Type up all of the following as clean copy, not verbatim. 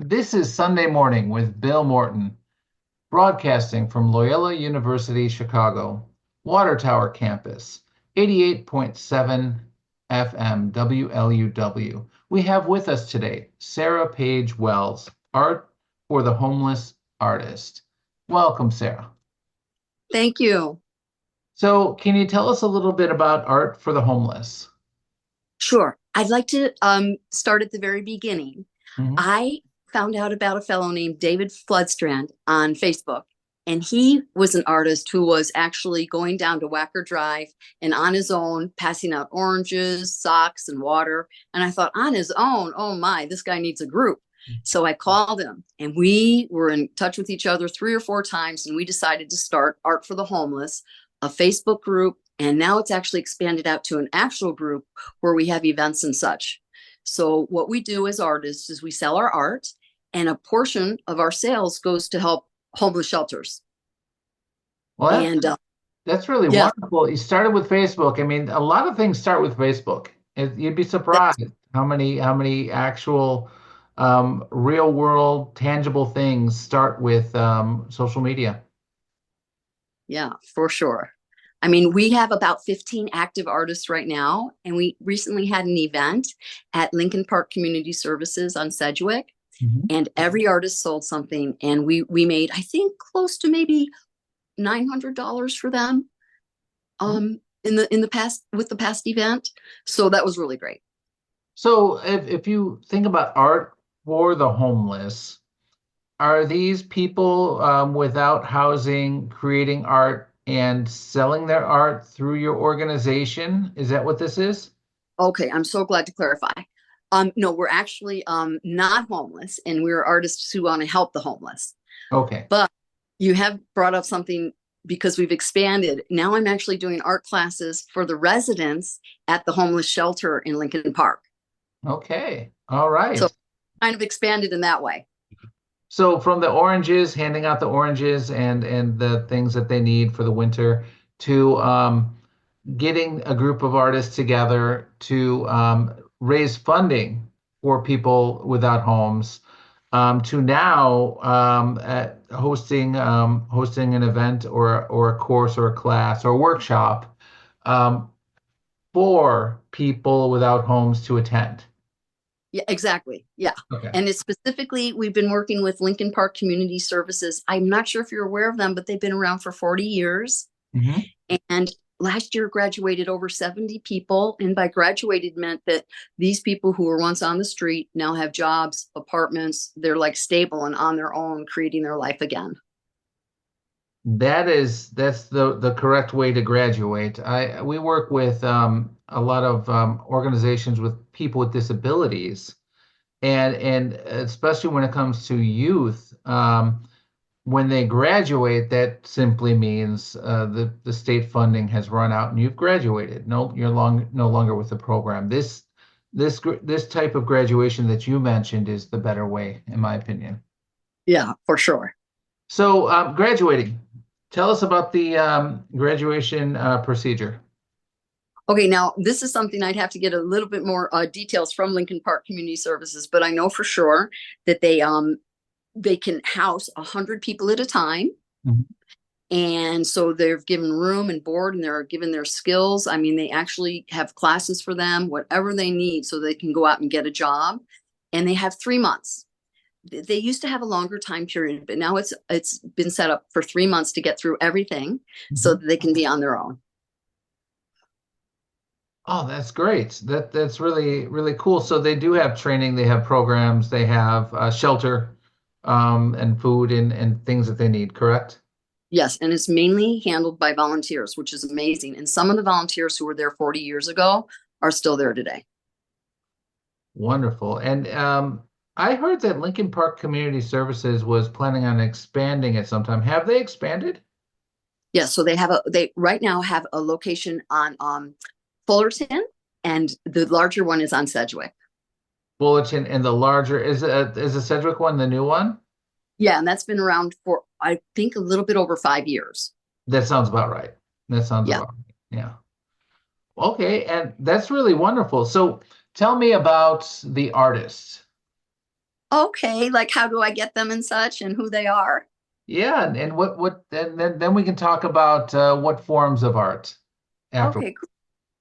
This is Sunday Morning with Bill Morton, broadcasting from Loyola University, Chicago, Water Tower Campus, 88.7 FM WLUW. We have with us today Sarah Page Wells, Art for the Homeless Artist. Welcome, Sarah. Thank you. So, can you tell us a little bit about Art for the Homeless? Sure. I'd like to start at the very beginning. Mhm. I found out about a fellow named David Floodstrand on Facebook, and he was an artist who was actually going down to Wacker Drive and on his own passing out oranges, socks, and water. And I thought, on his own, oh my, this guy needs a group. So I called him, and we were in touch with each other 3 or 4 times, and we decided to start Art for the Homeless, a Facebook group. And now it's actually expanded out to an actual group where we have events and such. So what we do as artists is we sell our art, and a portion of our sales goes to help homeless shelters. Well, And that's really yeah, wonderful. You started with Facebook. I mean, a lot of things start with Facebook. You'd be that's, surprised how many actual real world tangible things start with social media. yeah, for sure. I mean, we have about 15 active artists right now, and we recently had an event at Lincoln Park Community Services on Sedgwick, Mhm. and every artist sold something, and we made, I think, close to maybe $900 for them in the past with the past event. So that was really great. So if you think about art for the homeless, are these people without housing creating art and selling their art through your organization? Is that what this is? Okay, I'm so glad to clarify. No, we're actually not homeless, and we're artists who want to help the homeless. Okay. But you have brought up something because we've expanded. Now I'm actually doing art classes for the residents at the homeless shelter in Lincoln Park. Okay. All So right. kind of expanded in that way. So from the oranges, handing out the oranges and the things that they need for the winter, to getting a group of artists together to raise funding for people without homes, to now at hosting an event or a course or a class or a workshop um, for people without homes to attend. Yeah, exactly. Yeah. Okay. And it's specifically, we've been working with Lincoln Park Community Services. I'm not sure if you're aware of them, but they've been around for 40 years. Mhm. And last year graduated over 70 people. And by graduated meant that these people who were once on the street now have jobs, apartments. They're like stable and on their own, creating their life again. That's the correct way to graduate. We work with a lot of organizations with people with disabilities, and especially when it comes to youth, when they graduate, that simply means the state funding has run out and you've graduated. No, you're no longer with the program. This type of graduation that you mentioned is the better way, in my opinion. Yeah, for sure. So, graduating. Tell us about the graduation procedure. Okay, now this is something I'd have to get a little bit more details from Lincoln Park Community Services, but I know for sure that they can house 100 people at a time. Mhm. And so they're given room and board, and they're given their skills. I mean, they actually have classes for them, whatever they need, so they can go out and get a job. And they have 3 months. They used to have a longer time period, but now it's been set up for 3 months to get through everything so Mhm. that they can be on their own. Oh, that's great. That's really really cool. So they do have training, they have programs, they have shelter, and food and things that they need, correct? Yes, and it's mainly handled by volunteers, which is amazing. And some of the volunteers who were there 40 years ago are still there today. Wonderful. And I heard that Lincoln Park Community Services was planning on expanding at some time. Have they expanded? Yes, so they right now have a location on Fullerton, and the larger one is on Sedgwick. Bulletin and the larger is the Sedgwick one the new one? Yeah, and that's been around for I think a little bit over 5 years. That sounds about right. That sounds Yeah. about right. Yeah. Okay, and that's really wonderful. So tell me about the artists. Okay, like how do I get them and such and who they are? Yeah, and what and then we can talk about what forms of art after. Okay,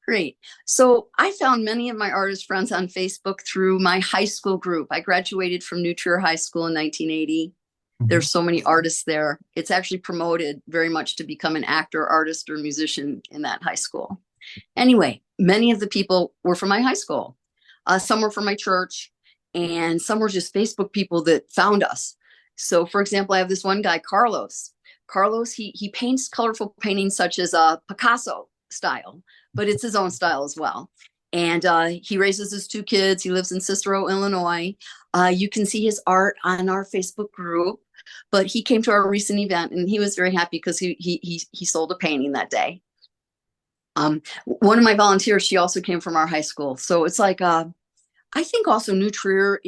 great. So I found many of my artist friends on Facebook through my high school group. I graduated from New Trier High School in 1980. Mhm. There's so many artists there. It's actually promoted very much to become an actor, artist, or musician in that high school. Anyway, many of the people were from my high school. Some were from my church, and some were just Facebook people that found us. So, for example, I have this one guy, Carlos. Carlos, he paints colorful paintings such as Picasso style, but it's his own style as well. And he raises his two kids. He lives in Cicero, Illinois. You can see his art on our Facebook group. But he came to our recent event, and he was very happy because he sold a painting that day. One of my volunteers, she also came from our high school. So it's like I think also New Trier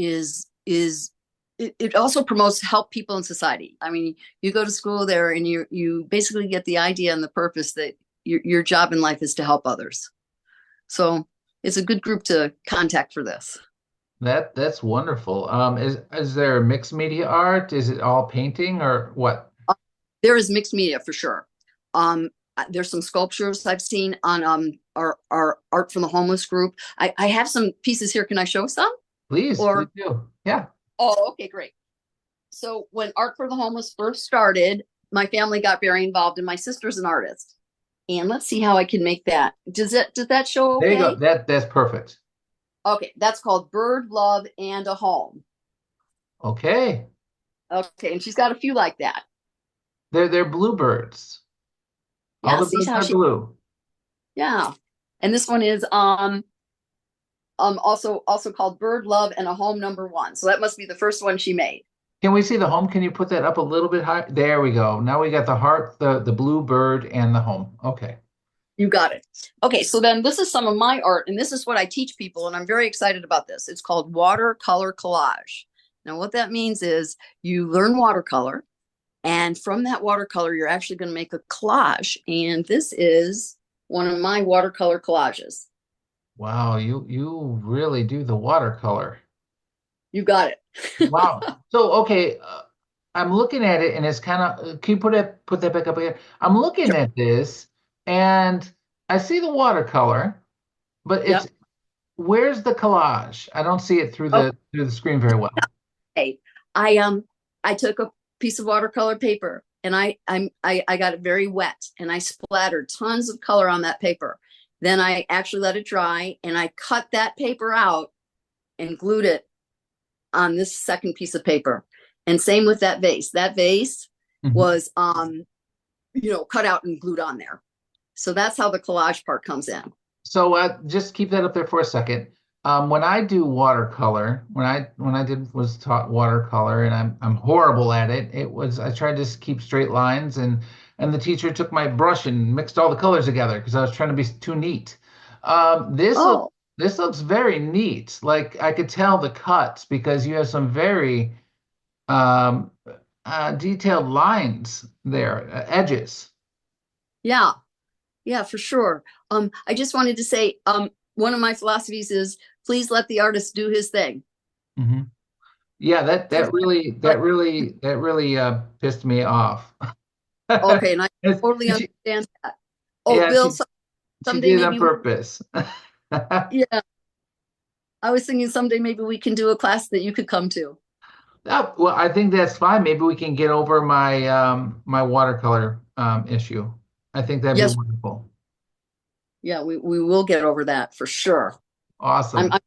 it also promotes help people in society. I mean, you go to school there and you basically get the idea and the purpose that your job in life is to help others. So it's a good group to contact for this. That's wonderful. Is there mixed media art? Is it all painting or what? There is mixed media for sure. There's some sculptures I've seen on our art from the homeless group. I have some pieces here. Can I show some? Please Or do. Yeah. oh, okay, great. So when Art for the Homeless first started, my family got very involved, and my sister's an artist. And let's see how I can make that. Does that show There you go. okay? That's perfect. Okay, that's called Bird, Love, and a Home. Okay. Okay, and she's got a few like that. They're bluebirds. All Yeah, the see birds how are she blue. yeah. And this one is also called Bird, Love, and a Home number one. So that must be the first one she made. Can we see the home? Can you put that up a little bit higher? There we go. Now we got the heart, the blue bird, and the home. Okay. You got it. Okay, so then this is some of my art, and this is what I teach people, and I'm very excited about this. It's called watercolor collage. Now, what that means is you learn watercolor, and from that watercolor, you're actually going to make a collage. And this is one of my watercolor collages. Wow, you really do the watercolor. You got it. Wow. So okay, I'm looking at it and it's kind of. Can you put that back up again? I'm looking Sure. at this and I see the watercolor, but it's Yep. where's the collage? I don't see it through the screen very well. Okay. I took a piece of watercolor paper and I got it very wet and I splattered tons of color on that paper. Then I actually let it dry and I cut that paper out and glued it on this second piece of paper. And same with that vase. That vase Mhm. was cut out and glued on there. So that's how the collage part comes in. So just keep that up there for a second. When I do watercolor, when I did was taught watercolor, and I'm horrible at it. It was I tried to keep straight lines, and the teacher took my brush and mixed all the colors together because I was trying to be too neat. This look Oh, this looks very neat. Like I could tell the cuts because you have some very um, detailed lines there, edges. yeah. Yeah, for sure. I just wanted to say, one of my philosophies is please let the artist do his thing. Mhm. Yeah, that Please that really let, that really that really pissed me off. okay, and I It's- totally she, understand that. Oh, yeah, Bill, she someday did it on maybe we, purpose. yeah, I was thinking someday maybe we can do a class that you could come to. Oh, well, I think that's fine. Maybe we can get over my watercolor issue. I think that'd be Yes, wonderful. yeah, we will get over that for sure. I'm, Awesome. I'm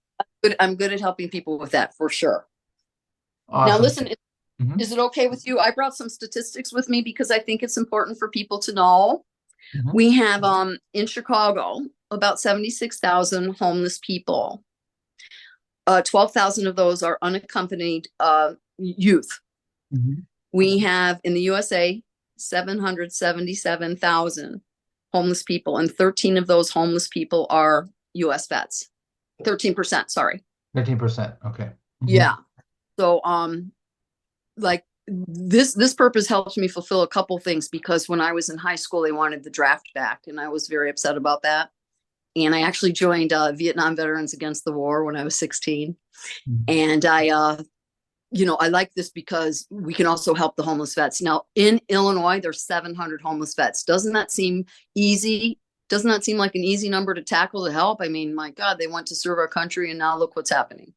I'm good at helping people with that for sure. Now, Awesome. listen, Hmm. is it okay with you? I brought some statistics with me because I think it's important for people to know. Hmm. We have in Chicago about 76,000 homeless people. 12,000 of those are unaccompanied youth. Hmm. We have in the USA 777,000 homeless people, and 13 of those homeless people are US vets. 13%, sorry. 13%. Okay. Hmm. Yeah. So like this purpose helped me fulfill a couple things because when I was in high school they wanted the draft back and I was very upset about that. And I actually joined Vietnam Veterans Against the War when I was 16. And I I like this because we can also help the homeless vets. Now, in Illinois, there's 700 homeless vets. Doesn't that seem easy? Doesn't that seem like an easy number to tackle to help? I mean, my God, they want to serve our country, and now look what's happening.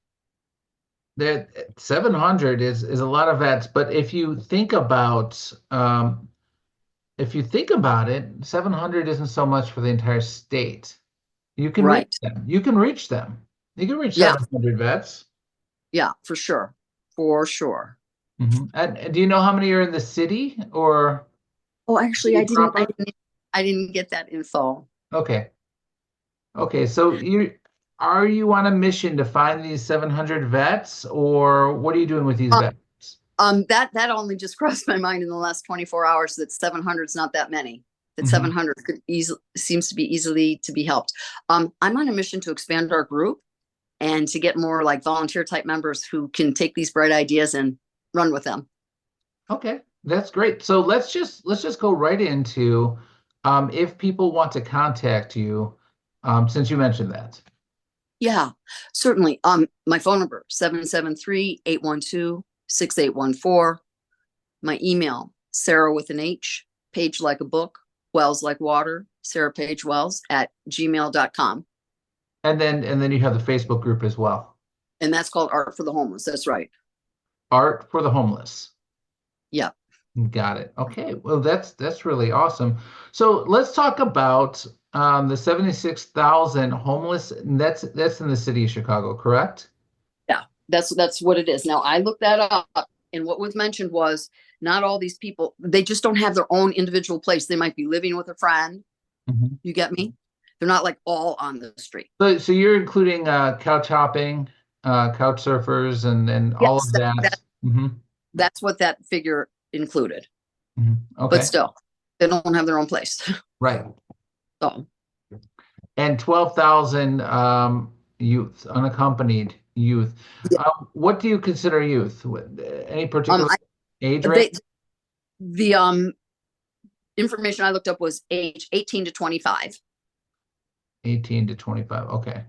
There, 700 is a lot of vets, but if you think about it, 700 isn't so much for the entire state. You can reach Right. them. You can reach them. You can reach Yeah. 700 vets. Yeah, for sure. For sure. And do you know how many are in the city or Oh, actually, city proper? I didn't get that info. Okay. Okay. So are you on a mission to find these 700 vets, or what are you doing with these Uh, vets? that only just crossed my mind in the last 24 hours that 700 is not that many. That Hmm. 700 could easily seems to be easily to be helped. I'm on a mission to expand our group and to get more like volunteer type members who can take these bright ideas and run with them. Okay, that's great. So let's just go right into if people want to contact you, since you mentioned that. Yeah, certainly. My phone number, 773-812-6814. My email, Sarah with an H, page like a book, Wells like water, Sarah Page Wells at gmail.com. And then you have the Facebook group as well. And that's called Art for the Homeless. That's right. Art for the Homeless. Yeah. Got it. Okay. Well, that's really awesome. So let's talk about the 76,000 homeless. That's in the city of Chicago, correct? Yeah. That's what it is. Now I looked that up, and what was mentioned was not all these people, they just don't have their own individual place. They might be living with a friend. Mhm. You get me? They're not like all on the street. So you're including couch hopping, couch surfers, and all Yes, of that. Hmm. that's what that figure included. But Okay. still, they don't have their own place. Right. So And 12,000 youth, unaccompanied youth. yeah. What do you consider youth? Any particular I, age range? they the information I looked up was age 18 to 25. 18 to 25. Okay.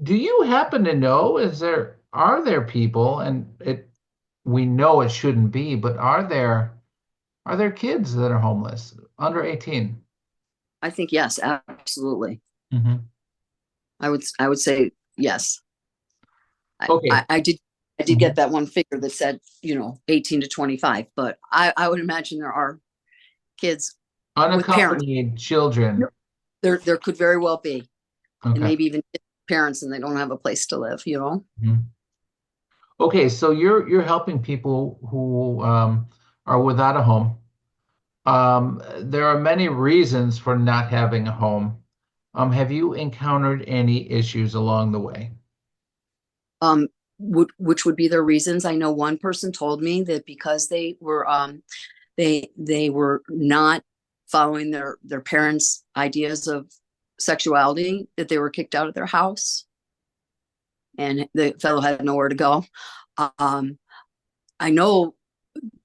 Do you happen to know, are there people, and we know it shouldn't be, but are there kids that are homeless under 18? I think yes, absolutely. Hmm. I would say yes. I, I, Okay. I did I did Mhm. get that one figure that said 18 to 25, but I would imagine there are kids with parents. Unaccompanied children. There could very well be, and Okay. maybe even parents, and they don't have a place to live. Mhm. Okay, so you're helping people who are without a home. There are many reasons for not having a home. Have you encountered any issues along the way? Um, which would be their reasons. I know one person told me that because they were not following their parents' ideas of sexuality, that they were kicked out of their house, and the fellow had nowhere to go. Um, I know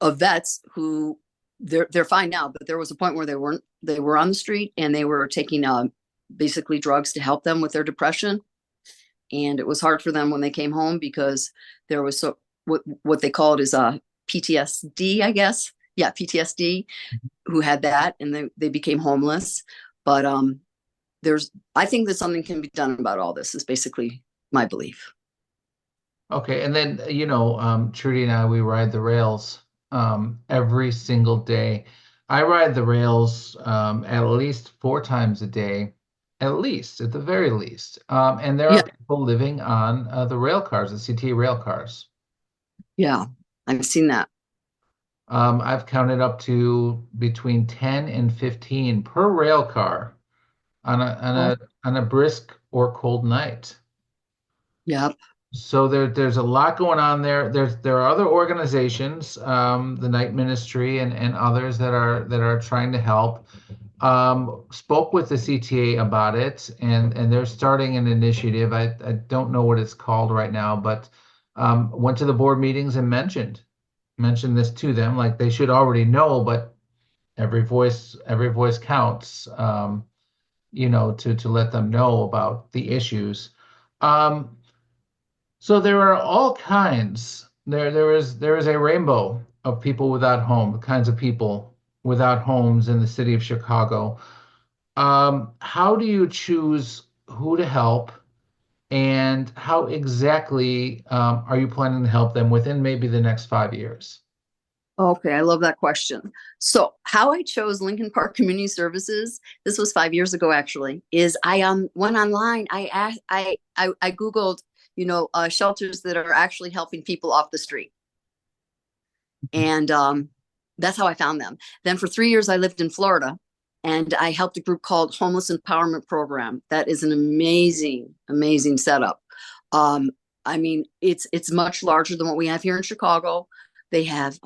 of vets who they're fine now, but there was a point where they were on the street and they were taking basically drugs to help them with their depression, and it was hard for them when they came home because there was what they called is PTSD, I guess. Yeah, PTSD, who had that, and they became homeless. But there's I think that something can be done about all this is basically my belief. Okay, and then Trudy and I, we ride the rails every single day. I ride the rails at least 4 times a day, at the very least. And there Yeah, are people living on the rail cars, the CT rail cars. yeah, I've seen that. I've counted up to between 10 and 15 per rail car on a on Oh, a on a brisk or cold night. yeah, So there's a lot going on there. There are other organizations, the Night Ministry and others that are trying to help. Spoke with the CTA about it, and they're starting an initiative. I don't know what it's called right now, but went to the board meetings and mentioned this to them, like they should already know, but every voice counts. To let them know about the issues. Um, so there are all kinds there is a rainbow of people without home, the kinds of people without homes in the city of Chicago. How do you choose who to help, and how exactly are you planning to help them within maybe the next 5 years? Okay, I love that question. So, how I chose Lincoln Park Community Services, this was 5 years ago actually, is I went online. I Googled, shelters that are actually helping people off the street. And that's how I found them. Then for 3 years, I lived in Florida and I helped a group called Homeless Empowerment Program. That is an amazing, amazing setup. Um, I mean, it's much larger than what we have here in Chicago. They have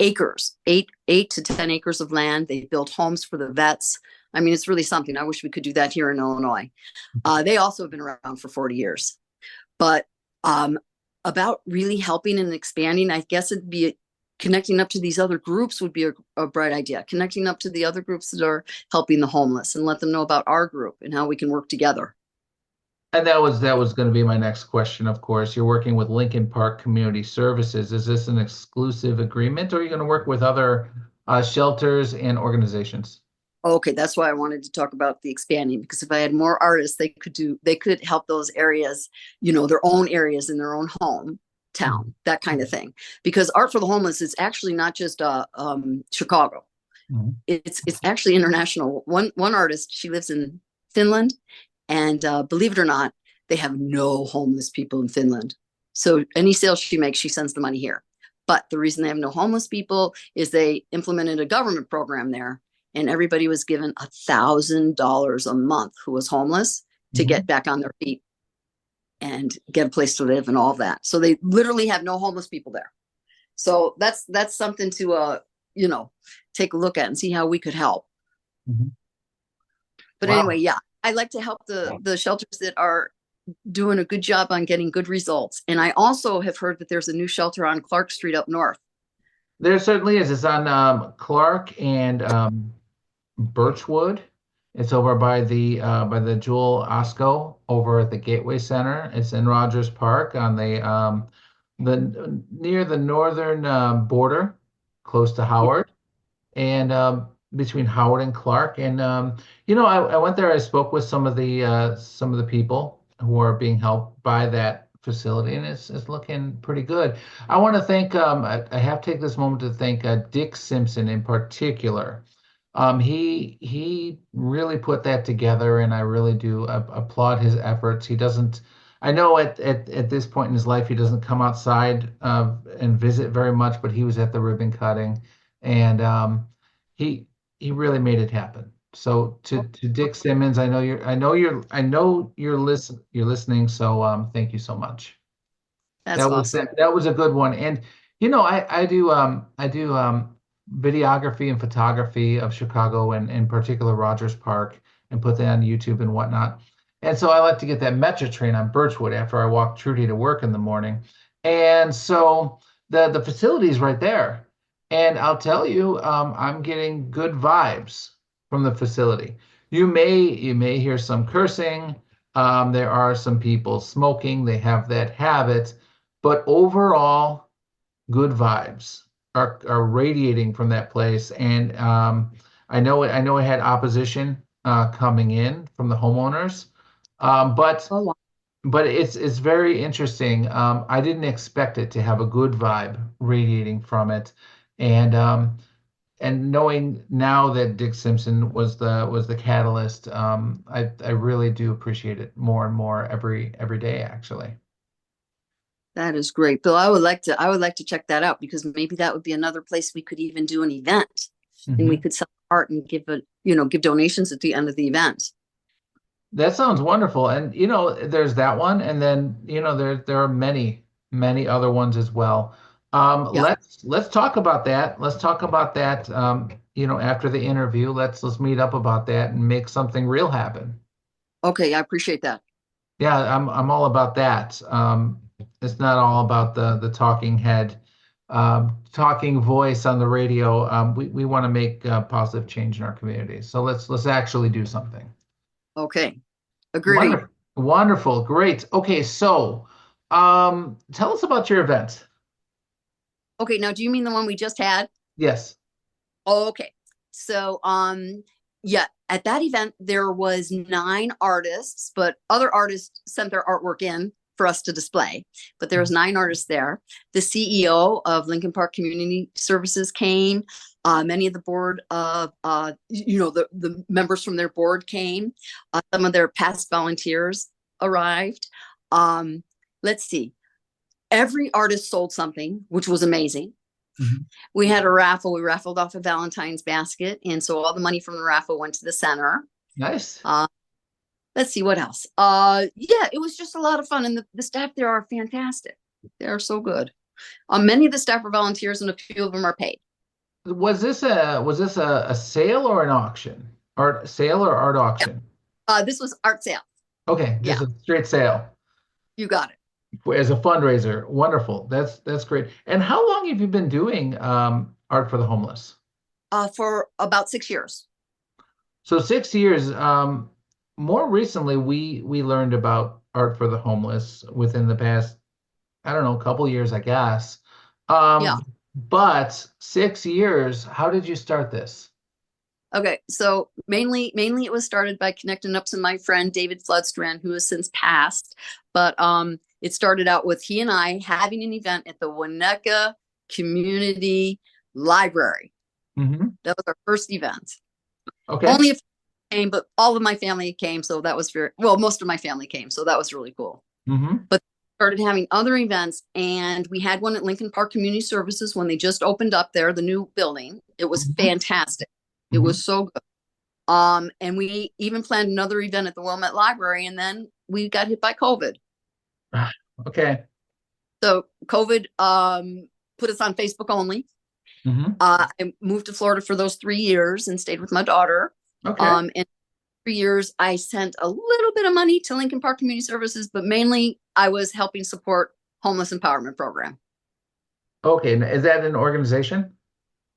acres, eight to 10 acres of land. They build homes for the vets. I mean, it's really something. I wish we could do that here in Illinois. They also have been around for 40 years. But about really helping and expanding, I guess it'd be connecting up to these other groups would be a bright idea. Connecting up to the other groups that are helping the homeless and let them know about our group and how we can work together. And that was going to be my next question, of course. You're working with Lincoln Park Community Services. Is this an exclusive agreement, or are you going to work with other shelters and organizations? Okay, that's why I wanted to talk about the expanding because if I had more artists, they could help those areas, their own areas in their own home town, Mhm. that kind of thing. Because art for the homeless is actually not just Chicago. Mhm. It's actually international. One artist, she lives in Finland, and believe it or not, they have no homeless people in Finland. So any sales she makes, she sends the money here. But the reason they have no homeless people is they implemented a government program there, and everybody was given $1,000 a month who was homeless to get Mhm. back on their feet and get a place to live and all of that. So they literally have no homeless people there. So that's something to you know take a look at and see how we could help. Mhm. But anyway, Wow. yeah, I like to help the shelters that are doing a good job on getting good results. And I also have heard that there's a new shelter on Clark Street up north. There certainly is. It's on Clark and Birchwood. It's over by the Jewel Osco over at the Gateway Center. It's in Rogers Park on the near the northern border, close to Yeah. Howard, and between Howard and Clark. And I went there. I spoke with some of the people who are being helped by that facility, and it's looking pretty good. I want to thank. I have to take this moment to thank Dick Simpson in particular. He really put that together, and I really do applaud his efforts. He doesn't. I know at this point in his life he doesn't come outside and visit very much, but he was at the ribbon cutting, and he he really made it happen. So to Dick Simmons, you're listening. So thank you so much. That's awesome. That was a good one. And I do videography and photography of Chicago and in particular Rogers Park and put that on YouTube and whatnot. And so I like to get that Metro train on Birchwood after I walk Trudy to work in the morning. And so the facility is right there. And I'll tell you, I'm getting good vibes from the facility. You may hear some cursing. There are some people smoking. They have that habit, but overall, good vibes are radiating from that place. And I know it had opposition coming in from the homeowners, um, but Oh, wow. but it's very interesting. I didn't expect it to have a good vibe radiating from it, and knowing now that Dick Simpson was the catalyst, I really do appreciate it more and more every day, actually. That is great, Bill. I would like to check that out because maybe that would be another place we could even do an event, and we Mhm. could sell art and give donations at the end of the event. That sounds wonderful. And there's that one, and then there are many other ones as well. Yeah. Let's talk about that. Let's talk about that. After the interview, let's meet up about that and make something real happen. Okay, I appreciate that. Yeah, I'm all about that. It's not all about the talking head, talking voice on the radio. We want to make positive change in our community. So let's actually do something. Okay, agreed. Wonderful, wonderful, great. Okay, so tell us about your event. Okay, now do you mean the one we just had? Yes. Oh, okay. So, yeah, at that event there was 9 artists, but other artists sent their artwork in for us to display. But there was 9 artists there. The CEO of Lincoln Park Community Services came. Many of the board of, the members from their board came. Some of their past volunteers arrived. Um, let's see. Every artist sold something, which was amazing. Mhm. We had a raffle. We raffled off a Valentine's basket. And so all the money from the raffle went to the center. Nice. Uh, let's see what else. Yeah, it was just a lot of fun. And the staff there are fantastic. They're so good. Many of the staff are volunteers and a few of them are paid. Was this a sale or an auction? Art sale or art Yeah. auction? This was art sale. Okay, Yeah, just a straight sale you got it. as a fundraiser. Wonderful. That's great. And how long have you been doing art for the homeless? For about 6 years. So 6 years. More recently, we learned about art for the homeless within the past, I don't know, couple years, I guess. Yeah. But 6 years, how did you start this? Okay, so mainly it was started by connecting up to my friend David Floodstrand, who has since passed. But it started out with he and I having an event at the Winnetka Community Library. Hmm. That was our first event. Okay. Only a few came, but all of my family came, so that was very well. Most of my family came, so that was really cool. Hmm. But started having other events, and we had one at Lincoln Park Community Services when they just opened up there, the new building. It was Hmm. fantastic. It Hmm. was so good. And we even planned another event at the Wilmette Library, and then we got hit by COVID. Okay. So COVID put us on Facebook only. Hmm. I moved to Florida for those 3 years and stayed with my daughter. Okay. And 3 years, I sent a little bit of money to Lincoln Park Community Services, but mainly I was helping support homeless empowerment program. Okay. Is that an organization?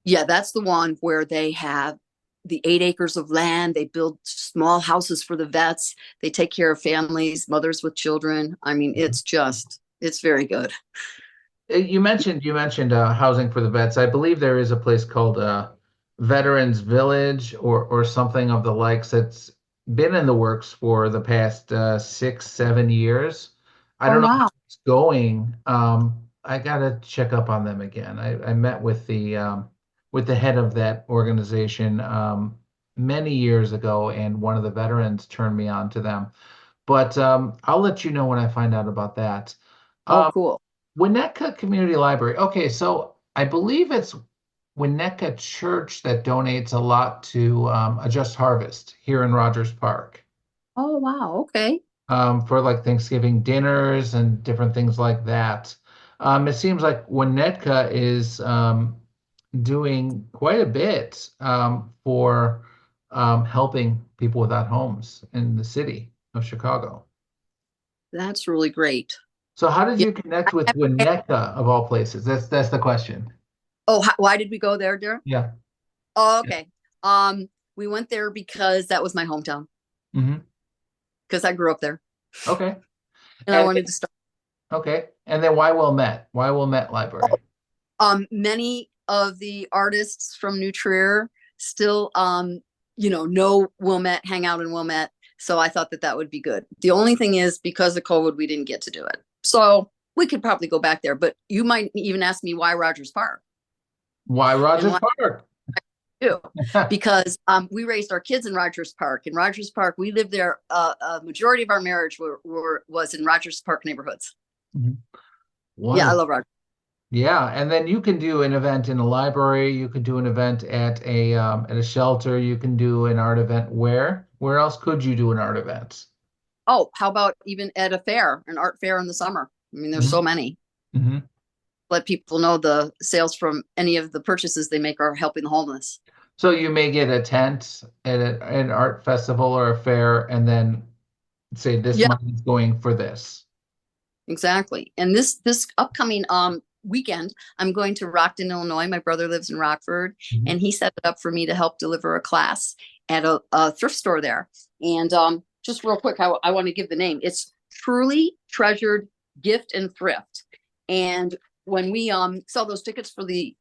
Yeah, that's the one where they have the 8 acres of land. They build small houses for the vets. They take care of families, mothers with children. I mean, it's very good. You mentioned housing for the vets. I believe there is a place called Veterans Village or something of the likes that's been in the works for the past 6, 7 years. I Oh, don't know how wow. it's going. I gotta check up on them again. I met with the head of that organization many years ago, and one of the veterans turned me on to them. But I'll let you know when I find out about that. Oh, Um, cool. Winnetka Community Library. Okay, so I believe it's Winnetka Church that donates a lot to a Just Harvest here in Rogers Park Oh, wow. Okay. for like Thanksgiving dinners and different things like that. It seems like Winnetka is doing quite a bit for helping people without homes in the city of Chicago. That's really great. So how did Yeah. you connect I with never- Winnetka of all places? That's the question. Oh, why did we go there, dear? Yeah. Oh, okay. We went there because that was my hometown, Hmm. because I grew up there Okay. and I And wanted to start. okay. And then why Wilmette? Why Wilmette Library? Many of the artists from New Trier still, know Wilmette, hang out in Wilmette. So I thought that that would be good. The only thing is, because of COVID, we didn't get to do it. So we could probably go back there. But you might even ask me why Rogers Park Why and Rogers why Park? do because we raised our kids in Rogers Park. In Rogers Park, we lived there. A majority of our marriage was in Rogers Park neighborhoods. Mhm. Yeah, I Wonderful. love Rogers. Yeah, and then you can do an event in a library. You could do an event at a shelter. You can do an art event where? Where else could you do an art event? Oh, how about even at a fair, an art fair in the summer? I mean, there's Hmm. so many. Hmm. Let people know the sales from any of the purchases they make are helping the homeless. So you may get a tent at an art festival or a fair, and then say this Yeah, money is going for this. exactly. And this upcoming weekend, I'm going to Rockton, Illinois. My brother lives in Rockford, Mhm. and he set it up for me to help deliver a class at a thrift store there. And just real quick, I want to give the name. It's Truly Treasured Gift and Thrift. And when we sell those tickets for the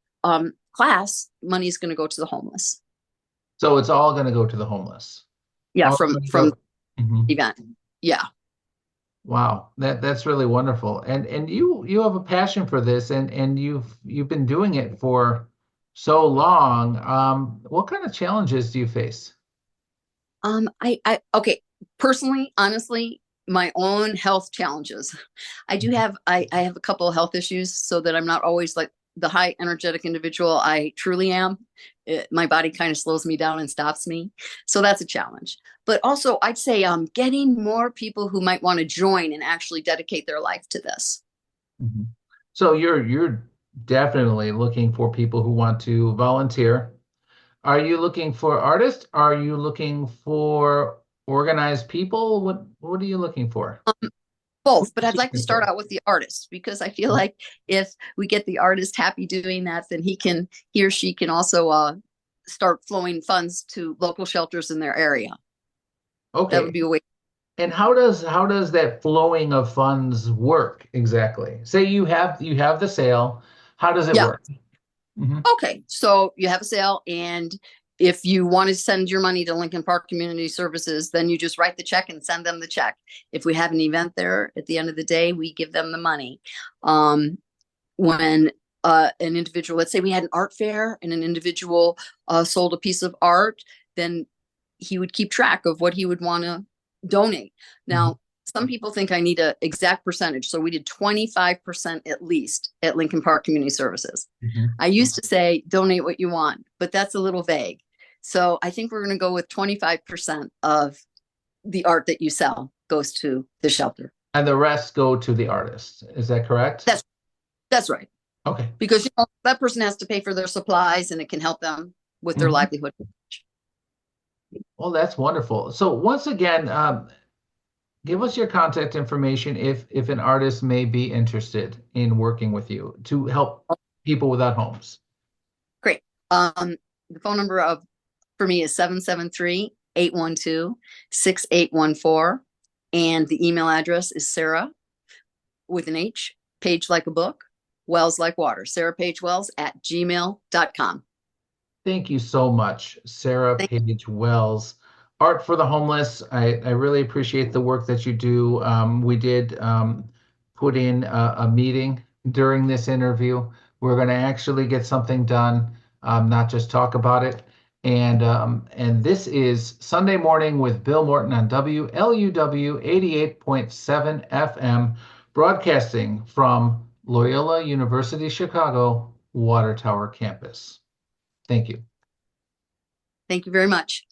class, money is going to go to the homeless. So it's all going to go to the homeless. Yeah, All from going to go. the Mhm. event. Yeah. Wow, that's really wonderful. And you have a passion for this, and you've been doing it for so long. What kind of challenges do you face? I okay, personally, honestly, my own health challenges. I have a couple of health issues, so that I'm not always like the high energetic individual I truly am. My body kind of slows me down and stops me. So that's a challenge. But also I'd say getting more people who might want to join and actually dedicate their life to this. Mhm. So you're definitely looking for people who want to volunteer. Are you looking for artists? Are you looking for organized people? What are you looking for? Who Both, are but I'd you like to looking start for? out with the artist because I feel like if we get the artist happy doing that, then he or she can also start flowing funds to local shelters in their area. That would Okay. be a way. And how does that flowing of funds work exactly? Say you have the sale. How does it Yeah. work? Hmm. Okay. So you have a sale, and if you want to send your money to Lincoln Park Community Services, then you just write the check and send them the check. If we have an event there at the end of the day, we give them the money. When an individual, let's say we had an art fair and an individual sold a piece of art, then he would keep track of what he would want to donate. Hmm. Now, some people think I need an exact percentage. So we did 25% at least at Lincoln Park Community Services. Hmm. I used to say donate what you want, but that's a little vague. So I think we're going to go with 25% of the art that you sell goes to the shelter. And the rest go to the artist. Is that correct? That's that's right. Okay. Because that person has to pay for their supplies and it can help them with their Mhm. livelihood. Well, that's wonderful. So once again, give us your contact information if an artist may be interested in working with you to help people without homes. Great. The phone number for me is 773-812-6814. And the email address is Sarah with an H, page like a book, Wells like water, Sarah Page Wells at gmail.com. Thank you so much, Sarah Thank Page Wells. Art for the Homeless. I really appreciate the work that you do. We did put in a meeting during this interview. We're going to actually get something done, not just talk about it. And this is Sunday Morning with Bill Morton on WLUW 88.7 FM, broadcasting from Loyola University Chicago Water Tower campus. Thank you. you very much.